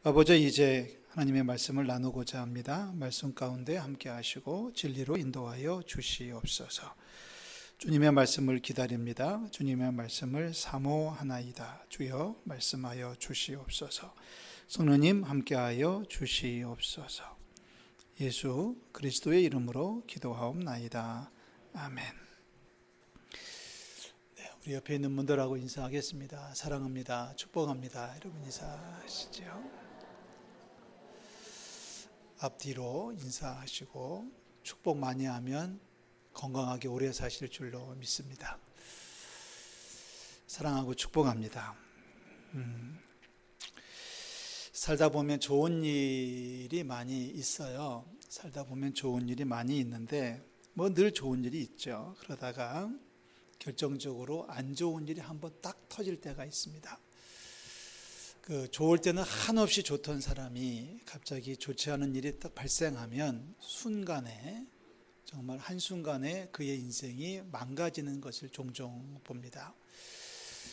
아버지, 이제 하나님의 말씀을 나누고자 합니다. 말씀 가운데 함께 하시고 진리로 인도하여 주시옵소서. 주님의 말씀을 기다립니다. 주님의 말씀을 사모하나이다. 주여 말씀하여 주시옵소서. 성령님 함께하여 주시옵소서. 예수 그리스도의 이름으로 기도하옵나이다. 아멘. 우리 옆에 있는 분들하고 인사하겠습니다. 사랑합니다. 축복합니다. 여러분 인사하시죠. 앞뒤로 인사하시고 축복 많이 하면 건강하게 오래 사실 줄로 믿습니다. 사랑하고 축복합니다. 살다 보면 좋은 일이 많이 있어요. 살다 보면 좋은 일이 많이 있는데 늘 좋은 일이 있죠. 그러다가 결정적으로 안 좋은 일이 한번 딱 터질 때가 있습니다. 좋을 때는 한없이 좋던 사람이 갑자기 좋지 않은 일이 딱 발생하면 순간에, 정말 한순간에 그의 인생이 망가지는 것을 종종 봅니다.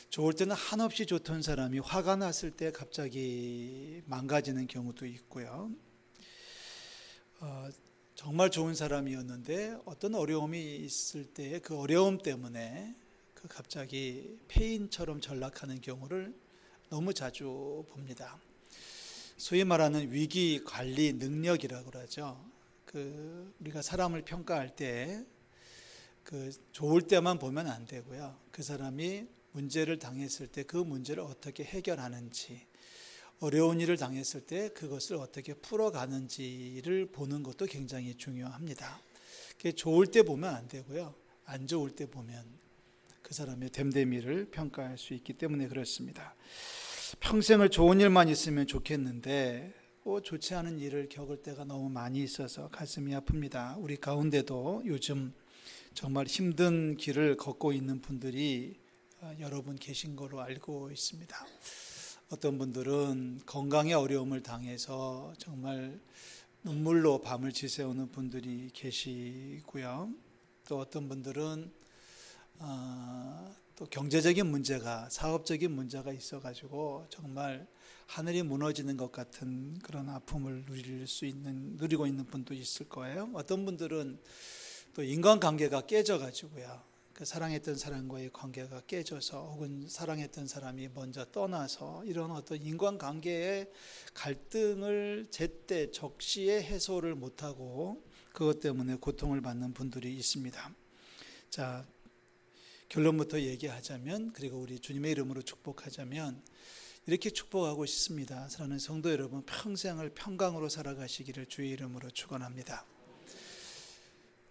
좋을 때는 한없이 좋던 사람이 화가 났을 때 갑자기 망가지는 경우도 있고요. 정말 좋은 사람이었는데 어떤 어려움이 있을 때 그 어려움 때문에 갑자기 폐인처럼 전락하는 경우를 너무 자주 봅니다. 소위 말하는 위기 관리 능력이라고 그러죠. 우리가 사람을 평가할 때 좋을 때만 보면 안 되고요. 그 사람이 문제를 당했을 때 그 문제를 어떻게 해결하는지, 어려운 일을 당했을 때 그것을 어떻게 풀어가는지를 보는 것도 굉장히 중요합니다. 좋을 때 보면 안 되고요. 안 좋을 때 보면 그 사람의 됨됨이를 평가할 수 있기 때문에 그렇습니다. 평생을 좋은 일만 있으면 좋겠는데 좋지 않은 일을 겪을 때가 너무 많이 있어서 가슴이 아픕니다. 우리 가운데도 요즘 정말 힘든 길을 걷고 있는 분들이 여러분 계신 걸로 알고 있습니다. 어떤 분들은 건강에 어려움을 당해서 정말 눈물로 밤을 지새우는 분들이 계시고요. 또 어떤 분들은 또 경제적인 문제가, 사업적인 문제가 있어가지고 정말 하늘이 무너지는 것 같은 그런 아픔을 누리고 있는 분도 있을 거예요. 어떤 분들은 또 인간관계가 깨져가지고요. 사랑했던 사람과의 관계가 깨져서, 혹은 사랑했던 사람이 먼저 떠나서 이런 어떤 인간관계의 갈등을 제때 적시에 해소를 못하고 그것 때문에 고통을 받는 분들이 있습니다. 자, 결론부터 얘기하자면, 그리고 우리 주님의 이름으로 축복하자면 이렇게 축복하고 싶습니다. 사랑하는 성도 여러분, 평생을 평강으로 살아가시기를 주의 이름으로 축원합니다.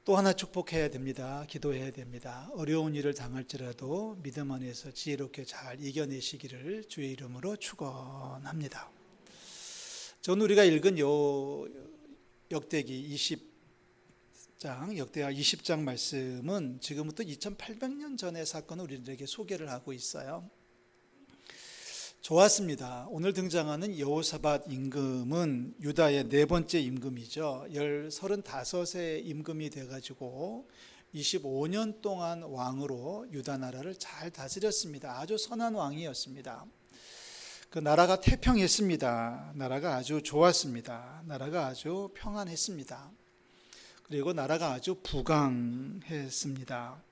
또 하나 축복해야 됩니다. 기도해야 됩니다. 어려운 일을 당할지라도 믿음 안에서 지혜롭게 잘 이겨내시기를 주의 이름으로 축원합니다. 전 우리가 읽은 역대기 20장, 역대하 20장 말씀은 지금부터 2800년 전의 사건을 우리들에게 소개를 하고 있어요. 좋았습니다. 오늘 등장하는 여호사밧 임금은 유다의 네 번째 임금이죠. 35세 임금이 돼가지고 25년 동안 왕으로 유다 나라를 잘 다스렸습니다. 아주 선한 왕이었습니다. 그 나라가 태평했습니다. 나라가 아주 좋았습니다. 나라가 아주 평안했습니다. 그리고 나라가 아주 부강했습니다.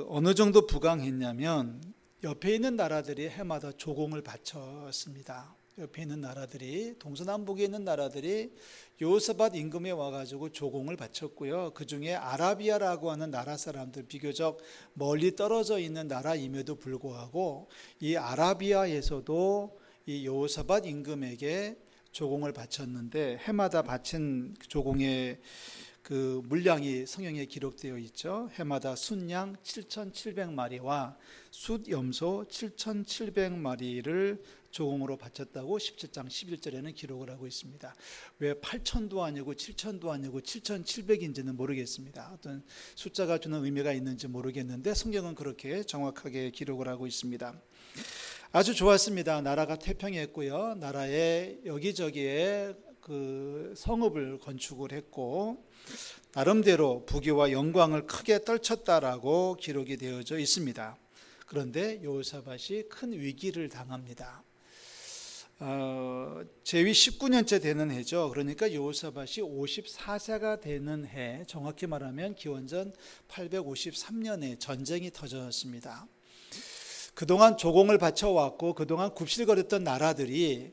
어느 정도 부강했냐면 옆에 있는 나라들이 해마다 조공을 바쳤습니다. 옆에 있는 나라들이, 동서남북에 있는 나라들이 여호사밧 임금에 와가지고 조공을 바쳤고요. 그 중에 아라비아라고 하는 나라 사람들, 비교적 멀리 떨어져 있는 나라임에도 불구하고 이 아라비아에서도 이 여호사밧 임금에게 조공을 바쳤는데, 해마다 바친 조공의 물량이 성경에 기록되어 있죠. 해마다 순양 7,700마리와 숫염소 7,700마리를 조공으로 바쳤다고 17장 11절에는 기록을 하고 있습니다. 왜 8,000도 아니고 7,000도 아니고 7,700인지는 모르겠습니다. 어떤 숫자가 주는 의미가 있는지 모르겠는데 성경은 그렇게 정확하게 기록을 하고 있습니다. 아주 좋았습니다. 나라가 태평했고요. 나라의 여기저기에 성읍을 건축을 했고 나름대로 부귀와 영광을 크게 떨쳤다라고 기록이 되어져 있습니다. 그런데 여호사밧이 큰 위기를 당합니다. 제위 19년째 되는 해죠. 그러니까 여호사밧이 54세가 되는 해, 정확히 말하면 기원전 853년에 전쟁이 터졌습니다. 그동안 조공을 바쳐왔고 그동안 굽실거렸던 나라들이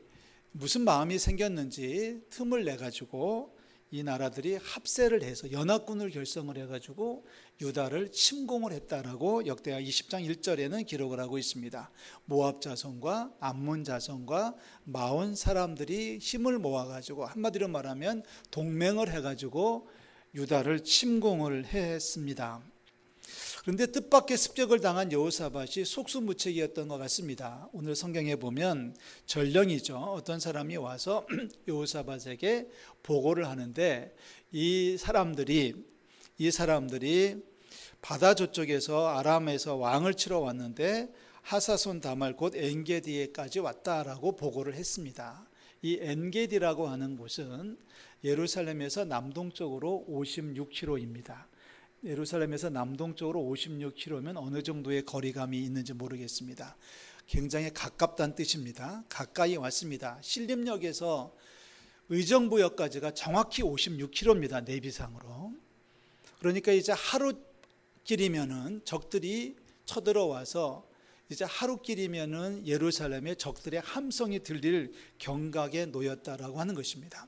무슨 마음이 생겼는지 틈을 내가지고 이 나라들이 합세를 해서 연합군을 결성을 해가지고 유다를 침공을 했다라고 역대하 20장 1절에는 기록을 하고 있습니다. 모압 자손과 암몬 자손과 마온 사람들이 힘을 모아가지고 한마디로 말하면 동맹을 해가지고 유다를 침공을 했습니다. 그런데 뜻밖의 습격을 당한 여호사밧이 속수무책이었던 것 같습니다. 오늘 성경에 보면 전령이죠. 어떤 사람이 와서 여호사밧에게 보고를 하는데 이 사람들이 바다 저쪽에서 아람에서 왕을 치러 왔는데 하사손 다말 곧 엔게디에까지 왔다라고 보고를 했습니다. 이 엔게디라고 하는 곳은 예루살렘에서 남동쪽으로 56km입니다. 예루살렘에서 남동쪽으로 56km면 어느 정도의 거리감이 있는지 모르겠습니다. 굉장히 가깝다는 뜻입니다. 가까이 왔습니다. 신림역에서 의정부역까지가 정확히 56km입니다. 내비상으로. 그러니까 이제 하루길이면은 적들이 쳐들어와서 이제 하루길이면은 예루살렘에 적들의 함성이 들릴 경각에 놓였다라고 하는 것입니다.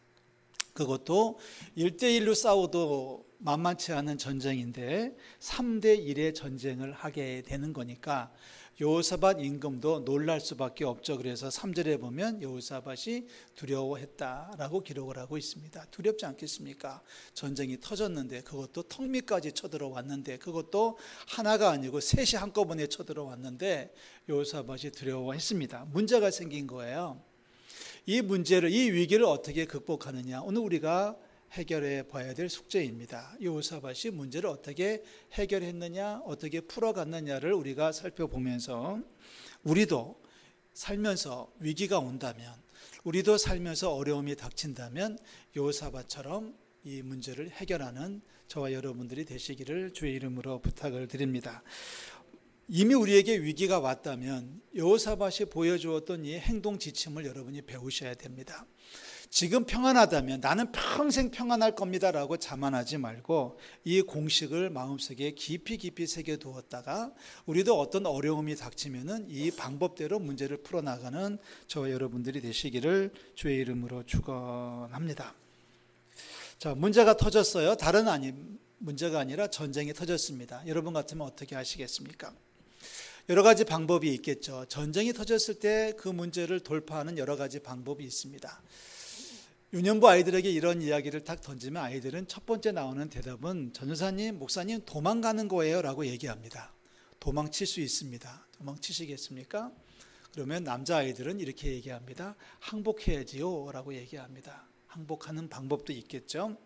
그것도 1대1로 싸워도 만만치 않은 전쟁인데 3대1의 전쟁을 하게 되는 거니까 여호사밧 임금도 놀랄 수밖에 없죠. 그래서 3절에 보면 여호사밧이 두려워했다라고 기록을 하고 있습니다. 두렵지 않겠습니까? 전쟁이 터졌는데 그것도 턱밑까지 쳐들어왔는데 그것도 하나가 아니고 셋이 한꺼번에 쳐들어왔는데 여호사밧이 두려워했습니다. 문제가 생긴 거예요. 이 문제를, 이 위기를 어떻게 극복하느냐, 오늘 우리가 해결해 봐야 될 숙제입니다. 여호사밧이 문제를 어떻게 해결했느냐, 어떻게 풀어갔느냐를 우리가 살펴보면서 우리도 살면서 위기가 온다면, 우리도 살면서 어려움이 닥친다면 여호사밧처럼 이 문제를 해결하는 저와 여러분들이 되시기를 주의 이름으로 부탁을 드립니다. 이미 우리에게 위기가 왔다면 여호사밧이 보여주었던 이 행동 지침을 여러분이 배우셔야 됩니다. 지금 평안하다면 나는 평생 평안할 겁니다라고 자만하지 말고 이 공식을 마음속에 깊이 새겨두었다가 우리도 어떤 어려움이 닥치면은 이 방법대로 문제를 풀어나가는 저와 여러분들이 되시기를 주의 이름으로 축원합니다. 자, 문제가 터졌어요. 다른 문제가 아니라 전쟁이 터졌습니다. 여러분 같으면 어떻게 하시겠습니까? 여러 가지 방법이 있겠죠. 전쟁이 터졌을 때 그 문제를 돌파하는 여러 가지 방법이 있습니다. 유년부 아이들에게 이런 이야기를 딱 던지면 아이들은 첫 번째 나오는 대답은 전도사님, 목사님 도망가는 거예요 라고 얘기합니다. 도망칠 수 있습니다. 도망치시겠습니까? 그러면 남자아이들은 이렇게 얘기합니다. 항복해야지요 라고 얘기합니다. 항복하는 방법도 있겠죠.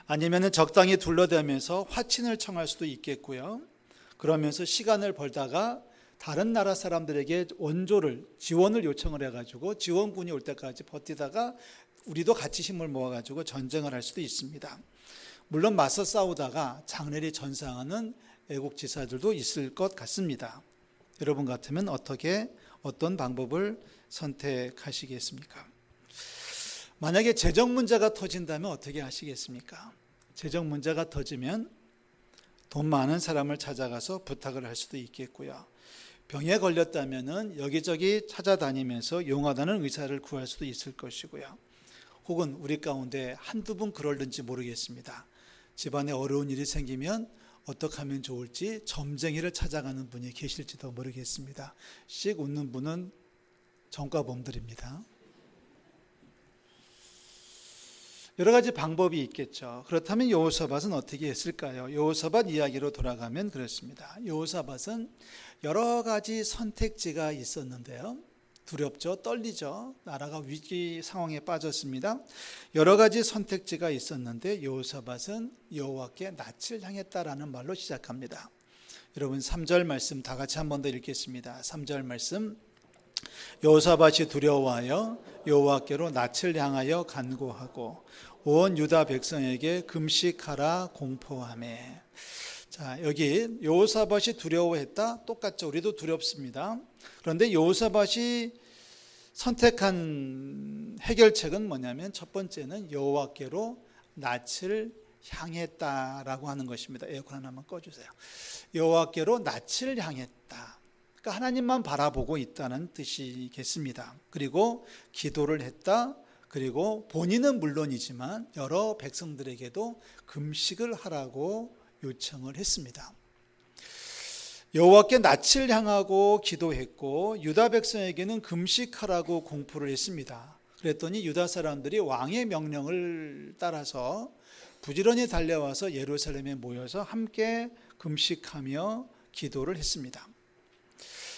아니면 적당히 둘러대면서 화친을 청할 수도 있겠고요. 그러면서 시간을 벌다가 다른 나라 사람들에게 지원을 요청을 해가지고 지원군이 올 때까지 버티다가 우리도 같이 힘을 모아가지고 전쟁을 할 수도 있습니다. 물론 맞서 싸우다가 장래리 전사하는 애국지사들도 있을 것 같습니다. 여러분 같으면 어떤 방법을 선택하시겠습니까? 만약에 재정 문제가 터진다면 어떻게 하시겠습니까? 재정 문제가 터지면 돈 많은 사람을 찾아가서 부탁을 할 수도 있겠고요. 병에 걸렸다면은 여기저기 찾아다니면서 용하다는 의사를 구할 수도 있을 것이고요. 혹은 우리 가운데 한두 분 그럴는지 모르겠습니다. 집안에 어려운 일이 생기면 어떻게 하면 좋을지 점쟁이를 찾아가는 분이 계실지도 모르겠습니다. 씩 웃는 분은 전과범들입니다. 여러 가지 방법이 있겠죠. 그렇다면 여호사밧은 어떻게 했을까요? 여호사밧 이야기로 돌아가면 그렇습니다. 여호사밧은 여러 가지 선택지가 있었는데요. 두렵죠, 떨리죠. 나라가 위기 상황에 빠졌습니다. 여러 가지 선택지가 있었는데 여호사밧은 여호와께 낯을 향했다라는 말로 시작합니다. 여러분 3절 말씀 다 같이 한 번 더 읽겠습니다. 3절 말씀. 여호사밧이 두려워하여 여호와께로 낯을 향하여 간구하고 온 유다 백성에게 금식하라 공포하며. 자, 여기 여호사밧이 두려워했다. 똑같죠. 우리도 두렵습니다. 그런데 여호사밧이 선택한 해결책은 뭐냐면 첫 번째는 여호와께로 낯을 향했다라고 하는 것입니다. 에어컨 하나만 꺼주세요. 여호와께로 낯을 향했다. 그러니까 하나님만 바라보고 있다는 뜻이겠습니다. 그리고 기도를 했다. 그리고 본인은 물론이지만 여러 백성들에게도 금식을 하라고 요청을 했습니다. 여호와께 낯을 향하고 기도했고 유다 백성에게는 금식하라고 공포를 했습니다. 그랬더니 유다 사람들이 왕의 명령을 따라서 부지런히 달려와서 예루살렘에 모여서 함께 금식하며 기도를 했습니다.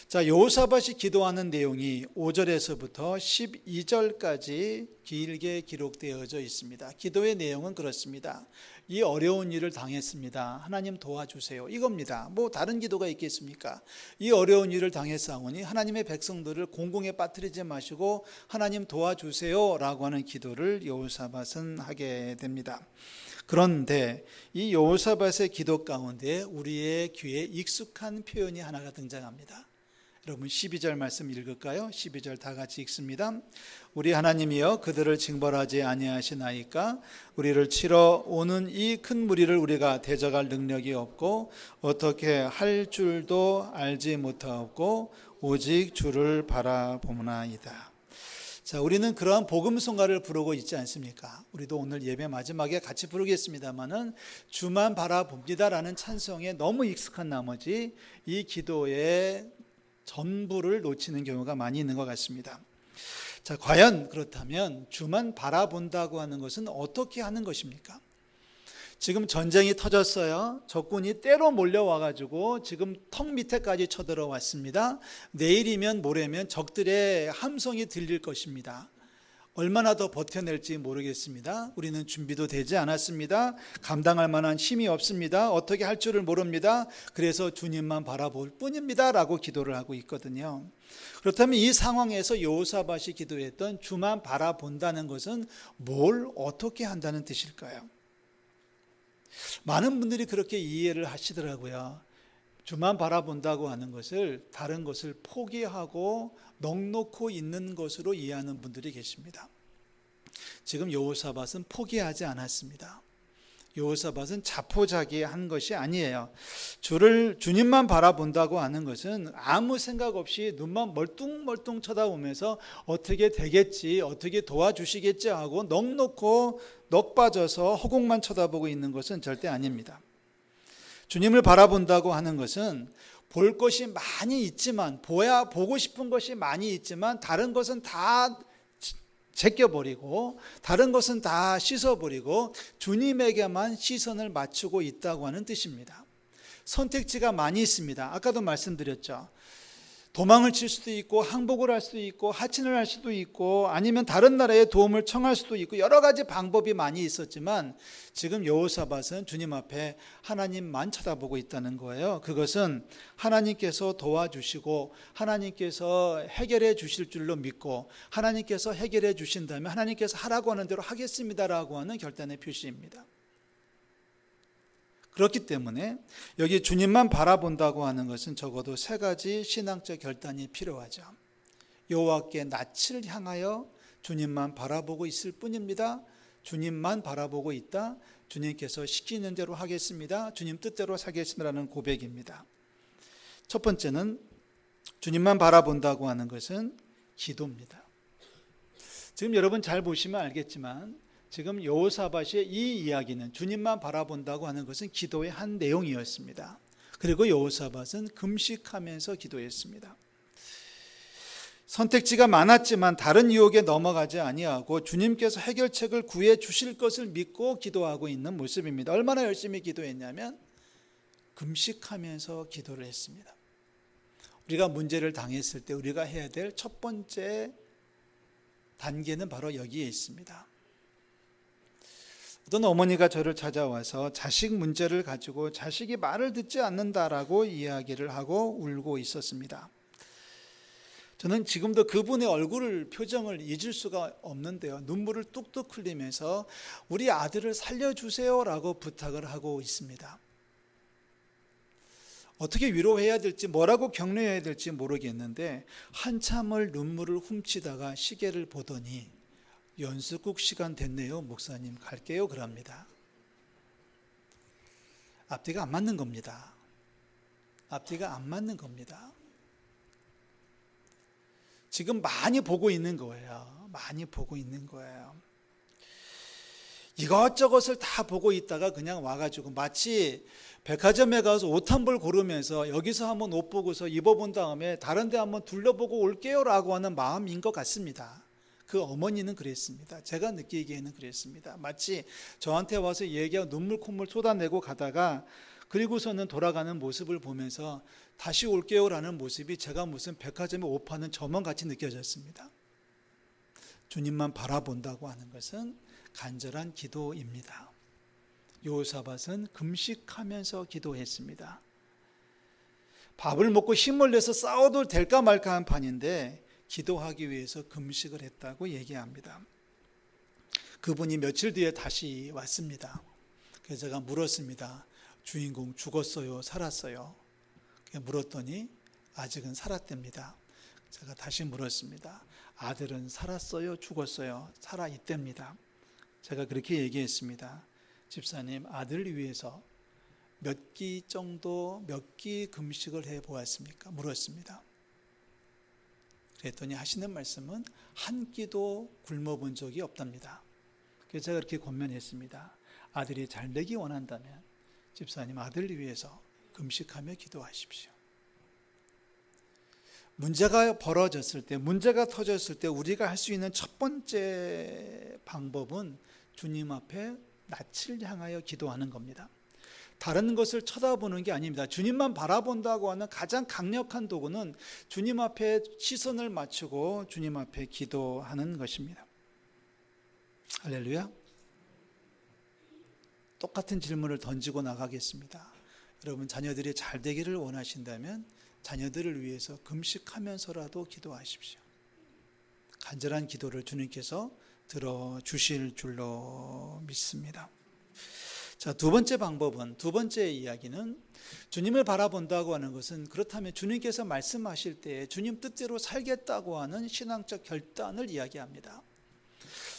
자, 여호사밧이 기도하는 내용이 5절에서부터 12절까지 길게 기록되어져 있습니다. 기도의 내용은 그렇습니다. 이 어려운 일을 당했습니다. 하나님 도와주세요. 이겁니다. 뭐 다른 기도가 있겠습니까? 이 어려운 일을 당했사오니 하나님의 백성들을 공공에 빠뜨리지 마시고 하나님 도와주세요 라고 하는 기도를 여호사밧은 하게 됩니다. 그런데 이 여호사밧의 기도 가운데 우리의 귀에 익숙한 표현이 하나가 등장합니다. 여러분 12절 말씀 읽을까요? 12절 다 같이 읽습니다. 우리 하나님이여 그들을 징벌하지 아니하시나이까 우리를 치러 오는 이 큰 무리를 우리가 대적할 능력이 없고 어떻게 할 줄도 알지 못하고 오직 주를 바라보나이다. 자, 우리는 그러한 복음송가를 부르고 있지 않습니까? 우리도 오늘 예배 마지막에 같이 부르겠습니다만은 주만 바라봅니다라는 찬송에 너무 익숙한 나머지 이 기도에 전부를 놓치는 경우가 많이 있는 것 같습니다. 자, 과연 그렇다면 주만 바라본다고 하는 것은 어떻게 하는 것입니까? 지금 전쟁이 터졌어요. 적군이 때로 몰려와가지고 지금 턱 밑에까지 쳐들어왔습니다. 내일이면 모레면 적들의 함성이 들릴 것입니다. 얼마나 더 버텨낼지 모르겠습니다. 우리는 준비도 되지 않았습니다. 감당할 만한 힘이 없습니다. 어떻게 할 줄을 모릅니다. 그래서 주님만 바라볼 뿐입니다 라고 기도를 하고 있거든요. 그렇다면 이 상황에서 여호사밧이 기도했던 주만 바라본다는 것은 뭘 어떻게 한다는 뜻일까요? 많은 분들이 그렇게 이해를 하시더라고요. 주만 바라본다고 하는 것을 다른 것을 포기하고 넋놓고 있는 것으로 이해하는 분들이 계십니다. 지금 여호사밧은 포기하지 않았습니다. 여호사밧은 자포자기한 것이 아니에요. 주님만 바라본다고 하는 것은 아무 생각 없이 눈만 멀뚱멀뚱 쳐다보면서 어떻게 되겠지, 어떻게 도와주시겠지 하고 넋놓고 넋 빠져서 허공만 쳐다보고 있는 것은 절대 아닙니다. 주님을 바라본다고 하는 것은 볼 것이 많이 있지만, 보고 싶은 것이 많이 있지만 다른 것은 다 제껴버리고 다른 것은 다 씻어버리고 주님에게만 시선을 맞추고 있다고 하는 뜻입니다. 선택지가 많이 있습니다. 아까도 말씀드렸죠. 도망을 칠 수도 있고 항복을 할 수도 있고 하친을 할 수도 있고 아니면 다른 나라의 도움을 청할 수도 있고 여러 가지 방법이 많이 있었지만 지금 여호사밧은 주님 앞에 하나님만 쳐다보고 있다는 거예요. 그것은 하나님께서 도와주시고 하나님께서 해결해 주실 줄로 믿고 하나님께서 해결해 주신다면 하나님께서 하라고 하는 대로 하겠습니다라고 하는 결단의 표시입니다. 그렇기 때문에 여기 주님만 바라본다고 하는 것은 적어도 세 가지 신앙적 결단이 필요하죠. 여호와께 낯을 향하여 주님만 바라보고 있을 뿐입니다. 주님만 바라보고 있다. 주님께서 시키는 대로 하겠습니다. 주님 뜻대로 살겠습니다라는 고백입니다. 첫 번째는 주님만 바라본다고 하는 것은 기도입니다. 지금 여러분 잘 보시면 알겠지만 지금 여호사밧의 이 이야기는 주님만 바라본다고 하는 것은 기도의 한 내용이었습니다. 그리고 여호사밧은 금식하면서 기도했습니다. 선택지가 많았지만 다른 유혹에 넘어가지 아니하고 주님께서 해결책을 구해 주실 것을 믿고 기도하고 있는 모습입니다. 얼마나 열심히 기도했냐면 금식하면서 기도를 했습니다. 우리가 문제를 당했을 때 우리가 해야 될 첫 번째 단계는 바로 여기에 있습니다. 어떤 어머니가 저를 찾아와서 자식 문제를 가지고 자식이 말을 듣지 않는다라고 이야기를 하고 울고 있었습니다. 저는 지금도 그분의 표정을 잊을 수가 없는데요. 눈물을 뚝뚝 흘리면서 우리 아들을 살려주세요라고 부탁을 하고 있습니다. 어떻게 위로해야 될지, 뭐라고 격려해야 될지 모르겠는데 한참을 눈물을 훔치다가 시계를 보더니 연수국 시간 됐네요. 목사님 갈게요. 그럽니다. 앞뒤가 안 맞는 겁니다. 앞뒤가 안 맞는 겁니다. 지금 많이 보고 있는 거예요. 많이 보고 있는 거예요. 이것저것을 다 보고 있다가 그냥 와가지고 마치 백화점에 가서 옷 한 벌 고르면서 여기서 한번 옷 보고서 입어본 다음에 다른 데 한번 둘러보고 올게요 라고 하는 마음인 것 같습니다. 그 어머니는 그랬습니다. 제가 느끼기에는 그랬습니다. 마치 저한테 와서 얘기하고 눈물 콧물 쏟아내고 가다가 그리고서는 돌아가는 모습을 보면서 다시 올게요 라는 모습이 제가 무슨 백화점에 옷 파는 점원같이 느껴졌습니다. 주님만 바라본다고 하는 것은 간절한 기도입니다. 여호사밧은 금식하면서 기도했습니다. 밥을 먹고 힘을 내서 싸워도 될까 말까 한 판인데 기도하기 위해서 금식을 했다고 얘기합니다. 그분이 며칠 뒤에 다시 왔습니다. 그래서 제가 물었습니다. 주인공 죽었어요? 살았어요? 물었더니 아직은 살았답니다. 제가 다시 물었습니다. 아들은 살았어요? 죽었어요? 살아있답니다. 제가 그렇게 얘기했습니다. 집사님, 아들을 위해서 몇 끼 정도, 몇 끼 금식을 해보았습니까? 물었습니다. 그랬더니 하시는 말씀은 한 끼도 굶어본 적이 없답니다. 그래서 제가 그렇게 권면했습니다. 아들이 잘 되기 원한다면 집사님, 아들을 위해서 금식하며 기도하십시오. 문제가 벌어졌을 때, 문제가 터졌을 때 우리가 할 수 있는 첫 번째 방법은 주님 앞에 낯을 향하여 기도하는 겁니다. 다른 것을 쳐다보는 게 아닙니다. 주님만 바라본다고 하는 가장 강력한 도구는 주님 앞에 시선을 맞추고 주님 앞에 기도하는 것입니다. 할렐루야. 똑같은 질문을 던지고 나가겠습니다. 여러분, 자녀들이 잘 되기를 원하신다면 자녀들을 위해서 금식하면서라도 기도하십시오. 간절한 기도를 주님께서 들어주실 줄로 믿습니다. 자, 두 번째 방법은, 두 번째 이야기는 주님을 바라본다고 하는 것은 그렇다면 주님께서 말씀하실 때 주님 뜻대로 살겠다고 하는 신앙적 결단을 이야기합니다.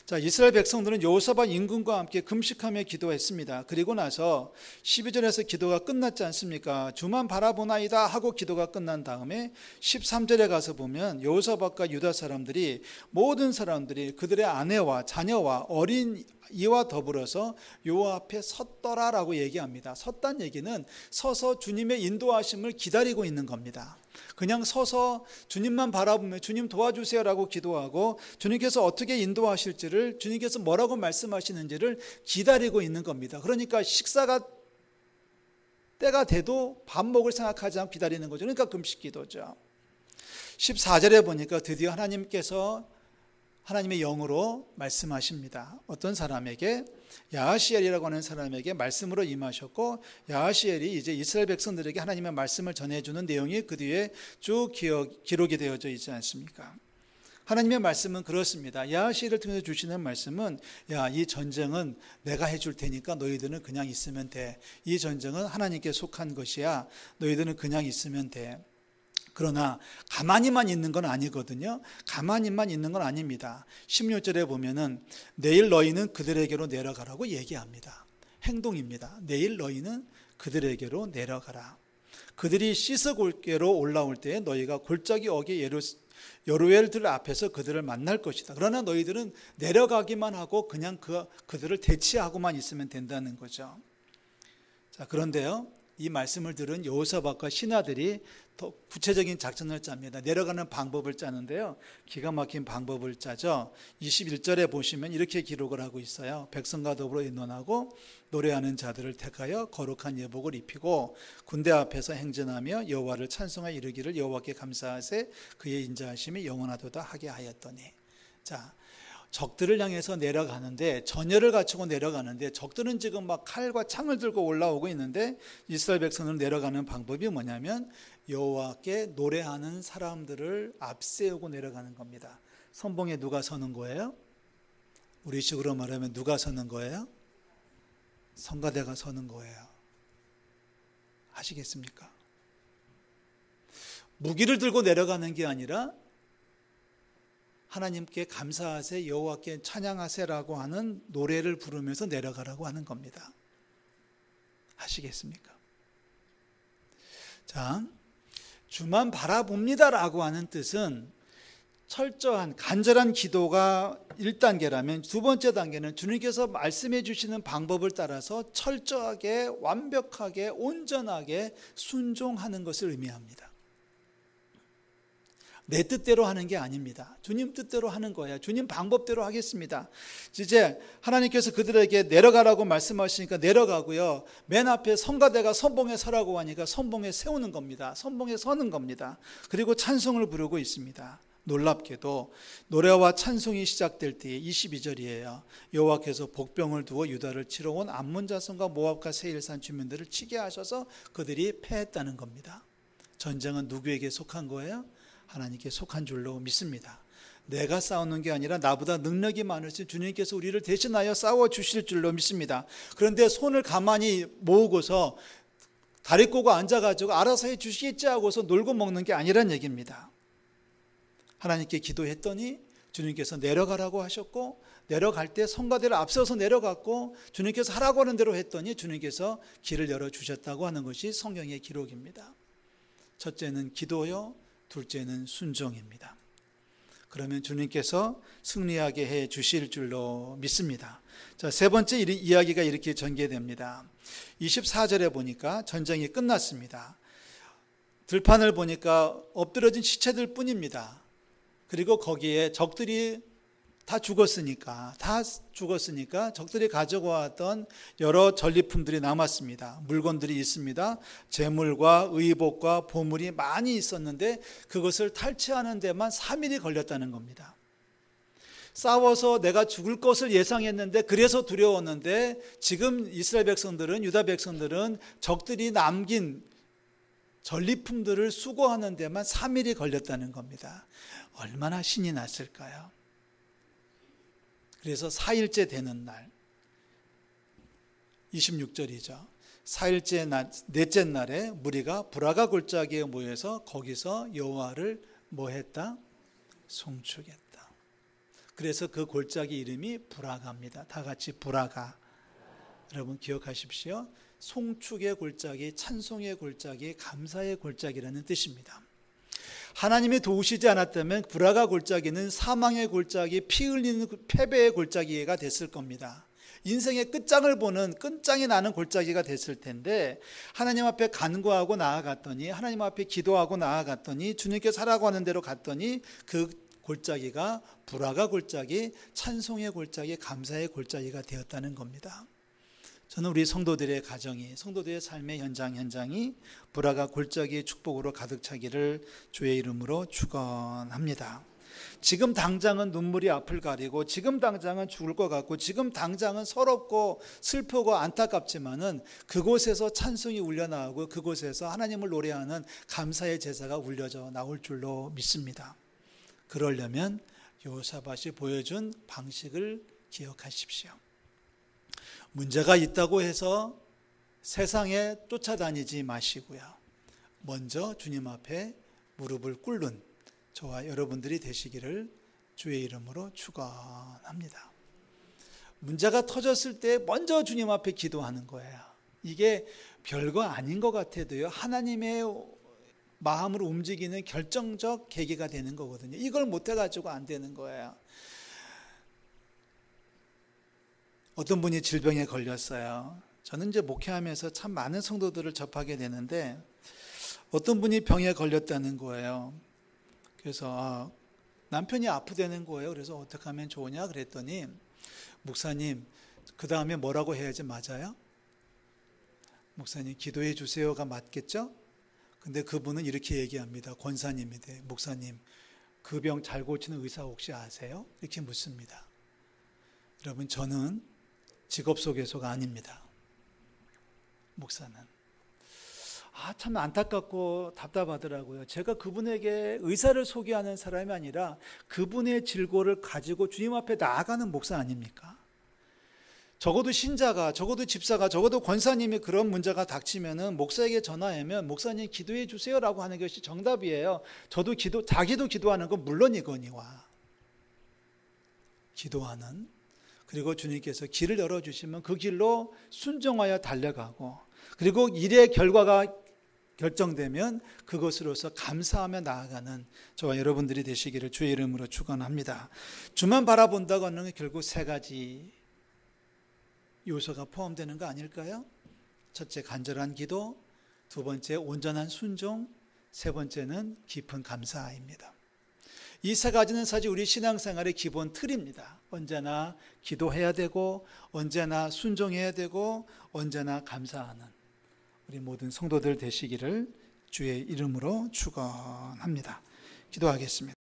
자, 이스라엘 백성들은 여호사밧 임금과 함께 금식하며 기도했습니다. 그리고 나서 12절에서 기도가 끝났지 않습니까? 주만 바라보나이다 하고 기도가 끝난 다음에 13절에 가서 보면 여호사밧과 유다 사람들이, 모든 사람들이 그들의 아내와 자녀와 어린 이와 더불어서 여호와 앞에 섰더라라고 얘기합니다. 섰다는 얘기는 서서 주님의 인도하심을 기다리고 있는 겁니다. 그냥 서서 주님만 바라보며 주님 도와주세요라고 기도하고 주님께서 어떻게 인도하실지를, 주님께서 뭐라고 말씀하시는지를 기다리고 있는 겁니다. 그러니까 식사가 때가 돼도 밥 먹을 생각하지 않고 기다리는 거죠. 그러니까 금식 기도죠. 14절에 보니까 드디어 하나님께서 하나님의 영으로 말씀하십니다. 어떤 사람에게, 야하시엘이라고 하는 사람에게 말씀으로 임하셨고, 야하시엘이 이제 이스라엘 백성들에게 하나님의 말씀을 전해주는 내용이 그 뒤에 쭉 기록이 되어져 있지 않습니까? 하나님의 말씀은 그렇습니다. 야하시엘을 통해서 주시는 말씀은, 야, 이 전쟁은 내가 해줄 테니까 너희들은 그냥 있으면 돼. 이 전쟁은 하나님께 속한 것이야. 너희들은 그냥 있으면 돼. 그러나 가만히만 있는 건 아니거든요. 가만히만 있는 건 아닙니다. 16절에 보면은 내일 너희는 그들에게로 내려가라고 얘기합니다. 행동입니다. 내일 너희는 그들에게로 내려가라. 그들이 시스골게로 올라올 때 너희가 골짜기 어기 여루엘들 앞에서 그들을 만날 것이다. 그러나 너희들은 내려가기만 하고 그냥 그들을 대치하고만 있으면 된다는 거죠. 자, 그런데요, 이 말씀을 들은 여호사밧과 신하들이 더 구체적인 작전을 짭니다. 내려가는 방법을 짜는데요, 기가 막힌 방법을 짜죠. 21절에 보시면 이렇게 기록을 하고 있어요. 백성과 더불어 의논하고 노래하는 자들을 택하여 거룩한 예복을 입히고 군대 앞에서 행진하며 여호와를 찬송하여 이르기를 여호와께 감사하세 그의 인자하심이 영원하도다 하게 하였더니. 자, 적들을 향해서 내려가는데, 전열을 갖추고 내려가는데, 적들은 지금 막 칼과 창을 들고 올라오고 있는데 이스라엘 백성은 내려가는 방법이 뭐냐면 여호와께 노래하는 사람들을 앞세우고 내려가는 겁니다. 선봉에 누가 서는 거예요? 우리식으로 말하면 누가 서는 거예요? 성가대가 서는 거예요. 아시겠습니까? 무기를 들고 내려가는 게 아니라 하나님께 감사하세, 여호와께 찬양하세라고 하는 노래를 부르면서 내려가라고 하는 겁니다. 아시겠습니까? 자, 주만 바라봅니다라고 하는 뜻은 철저한 간절한 기도가 1단계라면 두 번째 단계는 주님께서 말씀해 주시는 방법을 따라서 철저하게 완벽하게 온전하게 순종하는 것을 의미합니다. 내 뜻대로 하는 게 아닙니다. 주님 뜻대로 하는 거예요. 주님 방법대로 하겠습니다. 이제 하나님께서 그들에게 내려가라고 말씀하시니까 내려가고요. 맨 앞에 성가대가 선봉에 서라고 하니까 선봉에 세우는 겁니다. 선봉에 서는 겁니다. 그리고 찬송을 부르고 있습니다. 놀랍게도 노래와 찬송이 시작될 때에 22절이에요. 여호와께서 복병을 두어 유다를 치러 온 암몬 자손과 모압과 세일산 주민들을 치게 하셔서 그들이 패했다는 겁니다. 전쟁은 누구에게 속한 거예요? 하나님께 속한 줄로 믿습니다. 내가 싸우는 게 아니라 나보다 능력이 많으신 주님께서 우리를 대신하여 싸워주실 줄로 믿습니다. 그런데 손을 가만히 모으고서 다리 꼬고 앉아가지고 알아서 해주시겠지 하고서 놀고 먹는 게 아니란 얘기입니다. 하나님께 기도했더니 주님께서 내려가라고 하셨고, 내려갈 때 성가대를 앞서서 내려갔고, 주님께서 하라고 하는 대로 했더니 주님께서 길을 열어주셨다고 하는 것이 성경의 기록입니다. 첫째는 기도요, 둘째는 순종입니다. 그러면 주님께서 승리하게 해 주실 줄로 믿습니다. 자, 세 번째 이야기가 이렇게 전개됩니다. 24절에 보니까 전쟁이 끝났습니다. 들판을 보니까 엎드러진 시체들 뿐입니다. 그리고 거기에 적들이 다 죽었으니까 적들이 가지고 왔던 여러 전리품들이 남았습니다. 물건들이 있습니다. 재물과 의복과 보물이 많이 있었는데 그것을 탈취하는 데만 3일이 걸렸다는 겁니다. 싸워서 내가 죽을 것을 예상했는데, 그래서 두려웠는데, 지금 이스라엘 백성들은, 유다 백성들은 적들이 남긴 전리품들을 수거하는 데만 3일이 걸렸다는 겁니다. 얼마나 신이 났을까요? 그래서 4일째 되는 날, 26절이죠. 4일째 넷째 날에 무리가 브라가 골짜기에 모여서 거기서 여호와를 뭐 했다? 송축했다. 그래서 그 골짜기 이름이 브라가입니다. 다 같이 브라가. 여러분 기억하십시오. 송축의 골짜기, 찬송의 골짜기, 감사의 골짜기라는 뜻입니다. 하나님이 도우시지 않았다면 브라가 골짜기는 사망의 골짜기, 피 흘리는 패배의 골짜기가 됐을 겁니다. 인생의 끝장이 나는 골짜기가 됐을 텐데, 하나님 앞에 간구하고 나아갔더니, 하나님 앞에 기도하고 나아갔더니, 주님께서 하라고 하는 대로 갔더니 그 골짜기가 브라가 골짜기, 찬송의 골짜기, 감사의 골짜기가 되었다는 겁니다. 저는 우리 성도들의 가정이, 성도들의 삶의 현장이 브라가 골짜기의 축복으로 가득 차기를 주의 이름으로 축원합니다. 지금 당장은 눈물이 앞을 가리고, 지금 당장은 죽을 것 같고, 지금 당장은 서럽고 슬프고 안타깝지만은 그곳에서 찬송이 울려나오고 그곳에서 하나님을 노래하는 감사의 제사가 울려져 나올 줄로 믿습니다. 그러려면 여호사밧이 보여준 방식을 기억하십시오. 문제가 있다고 해서 세상에 쫓아다니지 마시고요. 먼저 주님 앞에 무릎을 꿇는 저와 여러분들이 되시기를 주의 이름으로 축원합니다. 문제가 터졌을 때 먼저 주님 앞에 기도하는 거예요. 이게 별거 아닌 것 같아도요, 하나님의 마음으로 움직이는 결정적 계기가 되는 거거든요. 이걸 못해가지고 안 되는 거예요. 어떤 분이 질병에 걸렸어요. 저는 이제 목회하면서 참 많은 성도들을 접하게 되는데, 어떤 분이 병에 걸렸다는 거예요. 그래서 남편이 아프다는 거예요. 그래서 어떻게 하면 좋으냐 그랬더니, 목사님 그 다음에 뭐라고 해야지 맞아요? 목사님 기도해 주세요가 맞겠죠? 근데 그분은 이렇게 얘기합니다. 권사님인데, 목사님 그 병 잘 고치는 의사 혹시 아세요? 이렇게 묻습니다. 여러분, 저는 직업소개서가 아닙니다. 목사는. 참 안타깝고 답답하더라고요. 제가 그분에게 의사를 소개하는 사람이 아니라 그분의 질고를 가지고 주님 앞에 나아가는 목사 아닙니까? 적어도 신자가, 적어도 집사가, 적어도 권사님이 그런 문제가 닥치면은 목사에게 전화하면 목사님 기도해 주세요라고 하는 것이 정답이에요. 저도 자기도 기도하는 건 물론이거니와 기도하는, 그리고 주님께서 길을 열어주시면 그 길로 순종하여 달려가고, 그리고 일의 결과가 결정되면 그것으로서 감사하며 나아가는 저와 여러분들이 되시기를 주의 이름으로 축원합니다. 주만 바라본다고 하는 건 결국 세 가지 요소가 포함되는 거 아닐까요? 첫째, 간절한 기도. 두 번째, 온전한 순종. 세 번째는 깊은 감사입니다. 이 세 가지는 사실 우리 신앙생활의 기본 틀입니다. 언제나 기도해야 되고, 언제나 순종해야 되고, 언제나 감사하는 우리 모든 성도들 되시기를 주의 이름으로 축원합니다. 기도하겠습니다.